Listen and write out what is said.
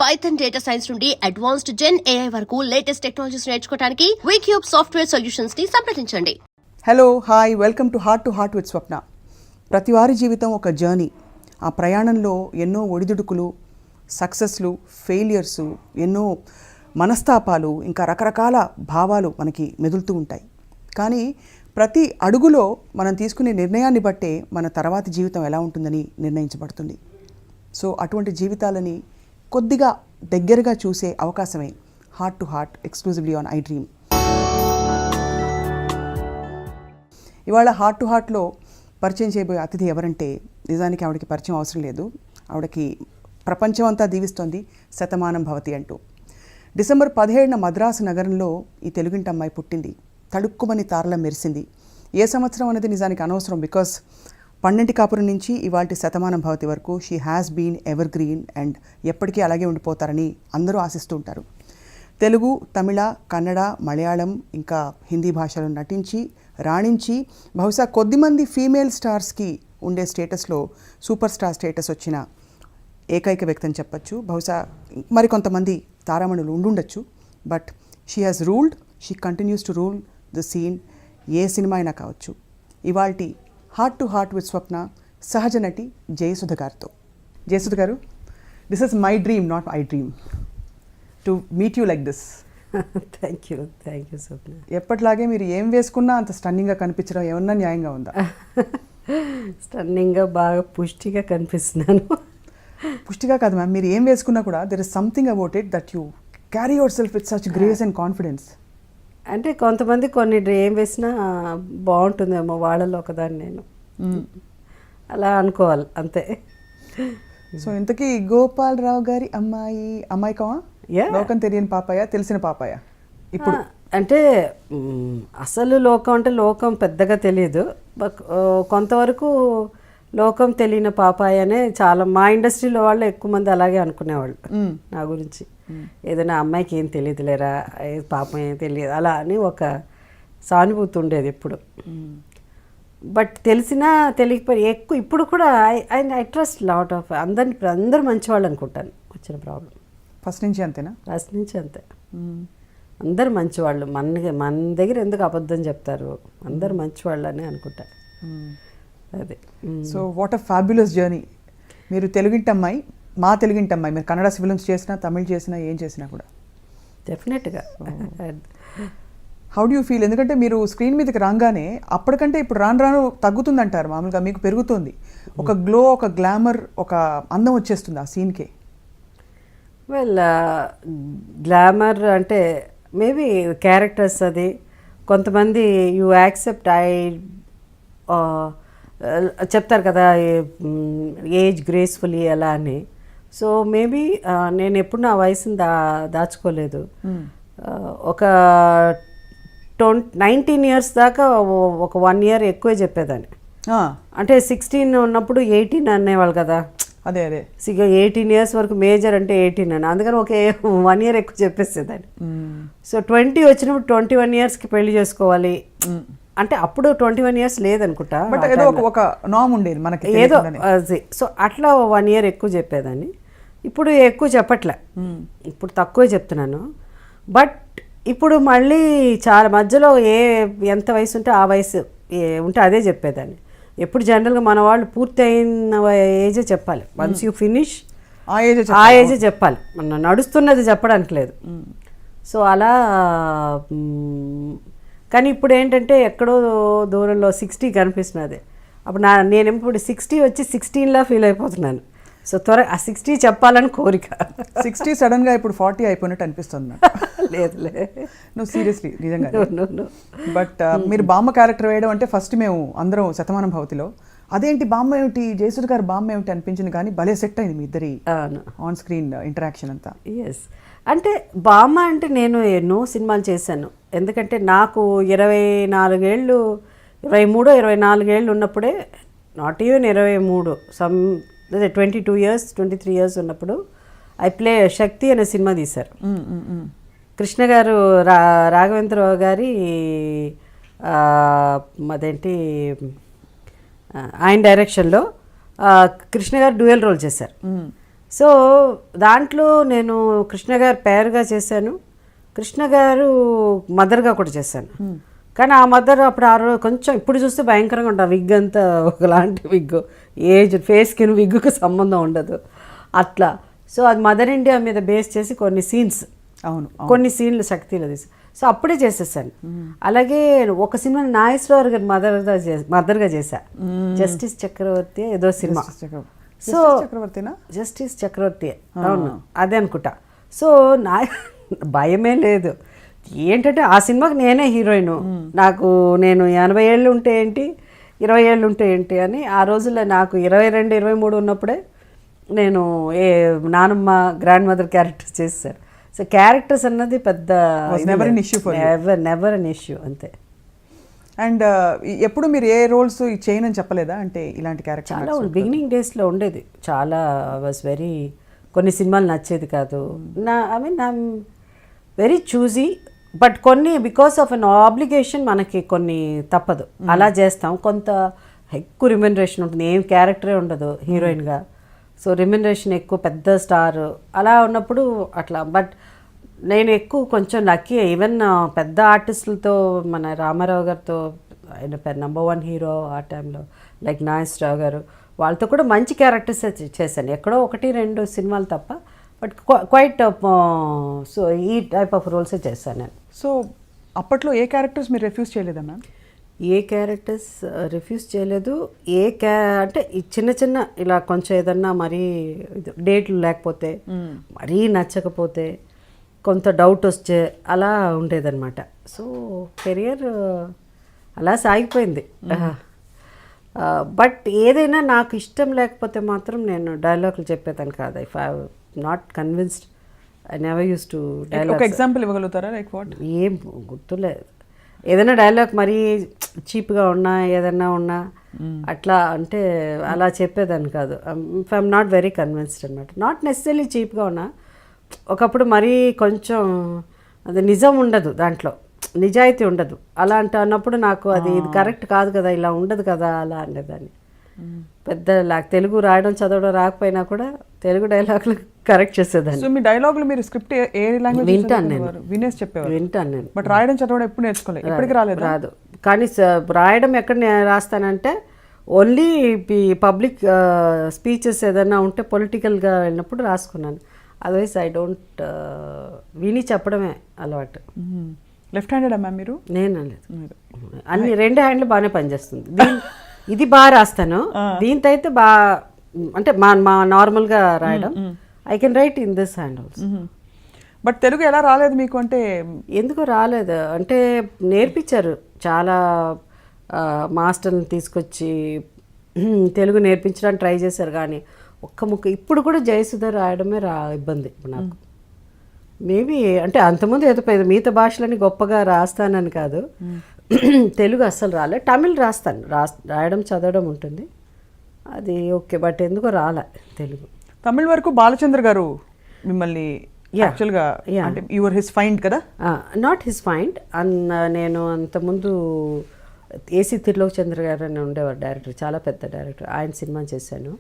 Python data science నుండి advanced gen AI వరకు latest technologies నేర్చుకోవడానికి వీక్యూబ్ సాఫ్ట్వేర్ సొల్యూషన్స్ ని సంప్రదించండి. Hello hi welcome to heart with Swapna. ప్రతి వారి జీవితం ఒక జర్నీ. ఆ ప్రయాణంలో ఎన్నో ఒడిదుడుకులు, సక్సెస్లు, ఫెయిలియర్సు, ఎన్నో మనస్తాపాలు, ఇంకా రకరకాల భావాలు మనకి మెదులుతూ ఉంటాయి. కానీ ప్రతి అడుగులో మనం తీసుకునే నిర్ణయాన్ని బట్టే మన తర్వాతి జీవితం ఎలా ఉంటుందని నిర్ణయించబడుతుంది. సో అటువంటి జీవితాలని కొద్దిగా దగ్గరగా చూసే అవకాశమే heart to heart exclusively on iDream. ఇవాళ హార్ట్ టు హార్ట్లో పరిచయం చేయబోయే అతిథి ఎవరంటే నిజానికి ఆవిడకి పరిచయం అవసరం లేదు. ఆవిడకి ప్రపంచం అంతా దీవిస్తోంది శతమానం భవతి అంటూ. డిసెంబర్ 17న మద్రాసు నగరంలో ఈ తెలుగింటి అమ్మాయి పుట్టింది. తడుక్కుమని తారల మెరిసింది. ఏ సంవత్సరం అనేది నిజానికి అనవసరం, బికాస్ 12 కాపురం నుంచి ఇవాల్టి శతమానం భవతి వరకు she has been evergreen and ఎప్పటికీ అలాగే ఉండిపోతారని అందరూ ఆశిస్తూ ఉంటారు. తెలుగు, తమిళ, కన్నడ, మలయాళం ఇంకా హిందీ భాషలో నటించి రాణించి బహుశా కొద్దిమంది ఫీమేల్ స్టార్స్కి ఉండే స్టేటస్లో సూపర్ స్టార్ స్టేటస్ వచ్చిన ఏకైక వ్యక్తి అని చెప్పచ్చు. బహుశా మరికొంతమంది తారామణులు ఉండుండొచ్చు, but she has ruled, she continues to rule the scene. ఏ సినిమా అయినా కావచ్చు. ఇవాల్టి heart to heart with Swapna సహజ నటి జయసుధ గారితో. Jayasudha garu, this is my dream, not iDream, to meet you like this. Thank you Swapna. ఎప్పటిలాగే మీరు ఏం వేసుకున్నా అంత స్టన్నింగ్గా కనిపించడం ఏమన్నా న్యాయంగా ఉందా? స్టన్నింగ్గా బాగా పుష్టిగా కనిపిస్తున్నాను. పుష్టిగా కాదు మ్యామ్, మీరు ఏం వేసుకున్నా కూడా there is something about it that you carry your self with such grace and confidence. అంటే కొంతమంది కొన్ని ఏం వేసినా బాగుంటుందేమో, వాళ్ళలో ఒకదాన్ని నేను అలా అనుకోవాలి అంతే. సో ఇంతకీ గోపాలరావు గారి అమ్మాయి కావా? లోకం తెలియని పాపాయ, తెలిసిన పాపాయ? ఇప్పుడు అంటే అసలు లోకం అంటే లోకం పెద్దగా తెలియదు. కొంతవరకు లోకం తెలియని పాపాయనే చాలా మా ఇండస్ట్రీలో వాళ్ళు ఎక్కువ మంది అలాగే అనుకునేవాళ్ళు నా గురించి. ఏదైనా అమ్మాయికి ఏం తెలియదులేరా, పాపం ఏం తెలియదు అలా అని ఒక సానుభూతి ఉండేది ఎప్పుడు. బట్ తెలిసినా తెలియకపోయి ఎక్కువ ఇప్పుడు కూడా ఐ ట్రస్ట్ లాట్ ఆఫ్ అందరు మంచివాళ్ళు అనుకుంటాను. వచ్చిన ప్రాబ్లం ఫస్ట్ నుంచి అంతేనా? ఫస్ట్ నుంచి అంతే. అందరు మంచివాళ్ళు. మన దగ్గర ఎందుకు అబద్ధం చెప్తారు, అందరు మంచివాళ్ళు అని అనుకుంటా. అదే. So what a fabulous journey. మీరు తెలుగింటి అమ్మాయి, మా తెలుగింటి అమ్మాయి. మీరు కన్నడ ఫిల్మ్స్ చేసినా, తమిళ్ చేసినా, ఏం చేసినా కూడా డెఫినెట్గా. How do you feel? ఎందుకంటే మీరు స్క్రీన్ మీదకి రాగానే అప్పటికంటే ఇప్పుడు రాను తగ్గుతుందంటారు, మామూలుగా మీకు పెరుగుతుంది. ఒక గ్లో, ఒక గ్లామర్, ఒక అందం వచ్చేస్తుంది ఆ సీన్కే. వెల్, గ్లామర్ అంటే మేబీ క్యారెక్టర్స్. అది కొంతమంది యూ యాక్సెప్ట్ చెప్తారు కదా ఏజ్ గ్రేస్ఫుల్లీ అలా అని. సో మేబీ నేను ఎప్పుడు నా వయసుని దాచుకోలేదు. ఒక 19 ఇయర్స్ దాకా ఒక 1 year ఎక్కువే చెప్పేదాన్ని. అంటే 16 ఉన్నప్పుడు 18 అనేవాళ్ళు కదా. అదే 18 years వరకు మేజర్ అంటే 18 అని, అందుకని ఒక 1 year ఎక్కువ చెప్పేసేదాన్ని. సో 20 వచ్చినప్పుడు 21 yearsకి పెళ్లి చేసుకోవాలి అంటే అప్పుడు 21 years లేదనుకుంటా, బట్ ఏదో ఒక నామ్ ఉండేది మనకి ఏదో. సో అట్లా 1 year ఎక్కువ చెప్పేదాన్ని. ఇప్పుడు ఎక్కువ చెప్పట్లే, ఇప్పుడు తక్కువే చెప్తున్నాను. బట్ ఇప్పుడు మళ్ళీ చాలా మధ్యలో ఎంత వయసు ఉంటే ఆ వయసు ఉంటే అదే చెప్పేదాన్ని. ఎప్పుడు జనరల్గా మన వాళ్ళు పూర్తి అయిన ఏజే చెప్పాలి. వన్స్ యూ ఫినిష్ ఆ ఏజే చెప్పాలి, మన నడుస్తున్నది చెప్పడానికి లేదు. సో అలా. కానీ ఇప్పుడు ఏంటంటే ఎక్కడో దూరంలో 60 కనిపిస్తున్నది. అప్పుడు నేను ఇప్పుడు 60 వచ్చి 16లా ఫీల్ అయిపోతున్నాను. సో ఆ 60 చెప్పాలని కోరిక. 60 సడన్గా ఇప్పుడు 40 అయిపోయినట్టు అనిపిస్తుంది. లేదులే, నువ్వు సీరియస్లీ నిజంగా. బట్ మీరు బామ్మ క్యారెక్టర్ వేయడం అంటే ఫస్ట్ మేము అందరం శతమానం భవతిలో అదేంటి బామ్మ ఏమిటి, జయసుధ గారు బామ్మ ఏమిటి అనిపించింది, కానీ భలే సెట్ అయింది మీ ఇద్దరి ఆన్ స్క్రీన్ ఇంటరాక్షన్ అంతా. ఎస్, అంటే బామ్మ అంటే నేను ఎన్నో సినిమాలు చేశాను. ఎందుకంటే నాకు 24 ఏళ్ళు, 23, 24 ఏళ్ళు ఉన్నప్పుడే, నాట్ ఈవెన్ 23, అదే 22 years, 23 years ఉన్నప్పుడు ఐ ప్లే శక్తి అనే సినిమా తీశారు. కృష్ణ గారు, రాఘవేంద్రరావు గారి అదేంటి ఆయన డైరెక్షన్లో కృష్ణ గారు డ్యూయల్ రోల్ చేశారు. సో దాంట్లో నేను కృష్ణ గారు పేరుగా చేశాను, కృష్ణ గారు మదర్గా కూడా చేశాను. కానీ ఆ మదర్ అప్పుడు ఆ రోజు కొంచెం ఇప్పుడు చూస్తే భయంకరంగా ఉంటుంది, విగ్ అంతా ఒకలాంటి విగ్, ఏజ్ ఫేస్కి విగ్గుకి సంబంధం ఉండదు అట్లా. సో అది మదర్ ఇండియా మీద బేస్ చేసి కొన్ని సీన్స్, అవును కొన్ని సీన్లు శక్తిలో తీసి, సో అప్పుడే చేసేసాను. అలాగే ఒక సినిమా నాగేశ్వరరావు గారు మదర్గా చేశా, జస్టిస్ చక్రవర్తి ఏదో సినిమా. సో చక్రవర్తినా? జస్టిస్ చక్రవర్తి, అవును అదే అనుకుంటా. సో నా భయమే లేదు. ఏంటంటే ఆ సినిమాకి నేనే హీరోయిన్, నేను 80 ఏళ్ళు ఉంటే ఏంటి 20 ఏళ్ళు ఉంటే ఏంటి అని ఆ రోజుల్లో నాకు 22, 23 ఉన్నప్పుడే నేను నానమ్మ గ్రాండ్ మదర్ క్యారెక్టర్స్ చేశాను. సో క్యారెక్టర్స్ అన్నది పెద్ద నెవర్ అన్ ఇష్యూ అంతే. అండ్ ఎప్పుడు మీరు ఏ రోల్స్ చేయనని చెప్పలేదా? అంటే ఇలాంటి క్యారెక్టర్ చాలా బిగినింగ్ డేస్లో ఉండేది, చాలా వాజ్ వెరీ, కొన్ని సినిమాలు నచ్చేది కాదు. ఐఎమ్ వెరీ చూజీ, బట్ కొన్ని బికాస్ ఆఫ్ అన్ ఆబ్లిగేషన్ మనకి కొన్ని తప్పదు, అలా చేస్తాం. కొంత ఎక్కువ రిమ్యునరేషన్ ఉంటుంది, ఏం క్యారెక్టరే ఉండదు హీరోయిన్గా, సో రిమ్యునరేషన్ ఎక్కువ, పెద్ద స్టార్ అలా ఉన్నప్పుడు అట్లా. బట్ నేను ఎక్కువ కొంచెం లక్కీ, ఈవెన్ పెద్ద ఆర్టిస్టులతో మన రామారావు గారితో, ఆయన నెంబర్ 1 హీరో ఆ టైంలో, లైక్ నాగేశ్వరరావు గారు, వాళ్ళతో కూడా మంచి క్యారెక్టర్స్ చేశాను, ఎక్కడో 1-2 సినిమాలు తప్ప. బట్ క్వైట్ సో ఈ టైప్ ఆఫ్ రోల్సే చేశాను నేను. సో అప్పట్లో ఏ క్యారెక్టర్స్ మీరు రిఫ్యూజ్ చేయలేదా మ్యామ్? ఏ క్యారెక్టర్స్ రిఫ్యూజ్ చేయలేదు. అంటే ఈ చిన్న చిన్న ఇలా కొంచెం ఏదన్నా మరీ డేట్లు లేకపోతే, మరీ నచ్చకపోతే, కొంత డౌట్ వస్తే అలా ఉండేదన్నమాట. సో కెరియర్ అలా సాగిపోయింది. బట్ ఏదైనా నాకు ఇష్టం లేకపోతే మాత్రం నేను డైలాగులు చెప్పేదాన్ని కాదు. If I not convinced I never use to dialogue. ఒక ఎగ్జాంపుల్ ఇవ్వగలుగుతారా? Like what? ఏం గుర్తులేదు. ఏదైనా డైలాగ్ మరీ చీప్గా ఉన్నా, ఏదన్నా ఉన్నా అట్లా అంటే అలా చెప్పేదాన్ని కాదు. If I'm not very convinced అనమాట. నాట్ నెసెసరీ చీప్గా ఉన్నా, ఒకప్పుడు మరీ కొంచెం అది నిజం ఉండదు, దాంట్లో నిజాయితీ ఉండదు, అలా అన్నప్పుడు నాకు అది ఇది కరెక్ట్ కాదు కదా, ఇలా ఉండదు కదా అలా అనేదాన్ని. పెద్ద తెలుగు రాయడం చదవడం రాకపోయినా కూడా తెలుగు డైలాగులు కరెక్ట్ చేసేదాన్ని. సో మీ డైలాగులు మీరు స్క్రిప్ట్ ఏ లాంగ్వేజ్ వింటాను నేను, వినేసి చెప్పేవారు? వింటాను నేను. బట్ రాయడం చదవడం ఎప్పుడు నేర్చుకోలేదు, ఎప్పటికి రాలేదు? రాదు. కానీ రాయడం ఎక్కడ రాస్తానంటే ఓన్లీ పబ్లిక్ స్పీచెస్ ఏదైనా ఉంటే పొలిటికల్గా వెళ్ళినప్పుడు రాసుకున్నాను. అదర్వైజ్ ఐ డోంట్, విని చెప్పడమే అలవాటు. లెఫ్ట్ హ్యాండెడ్ మ్యామ్ మీరు? నేను లేదు, అన్ని 2 హ్యాండ్లు బాగానే పనిచేస్తుంది. ఇది బాగా రాస్తాను, దీంతో అయితే బాగా అంటే మా నార్మల్గా రాయడం, I can write in this hand also. But Telugu ఎలా రాలేదు మీకు? అంటే ఎందుకు రాలేదు అంటే నేర్పించారు, చాలా మాస్టర్ని తీసుకొచ్చి తెలుగు నేర్పించడానికి ట్రై చేశారు, కానీ ఒక్క ముక్క ఇప్పుడు కూడా జయసుధ రాయడమే ఇబ్బంది ఇప్పుడు నాకు. మేబీ అంటే అంతకుముందు ఏదో మిగతా భాషలని గొప్పగా రాస్తానని కాదు, తెలుగు అస్సలు రాలే. తమిళ్ రాస్తాను, రాయడం చదవడం ఉంటుంది, అది ఓకే. బట్ ఎందుకో రాలే తెలుగు. తమిళ్ వరకు బాలచంద్ర గారు మిమ్మల్ని యాక్చువల్గా అంటే యువర్ హిస్ ఫైండ్ కదా? Not his find. నేను అంతకుముందు ఏసీ తిరులోక్ చంద్ర గారు అని ఉండేవారు డైరెక్టర్, చాలా పెద్ద డైరెక్టర్, ఆయన సినిమా చేశాను.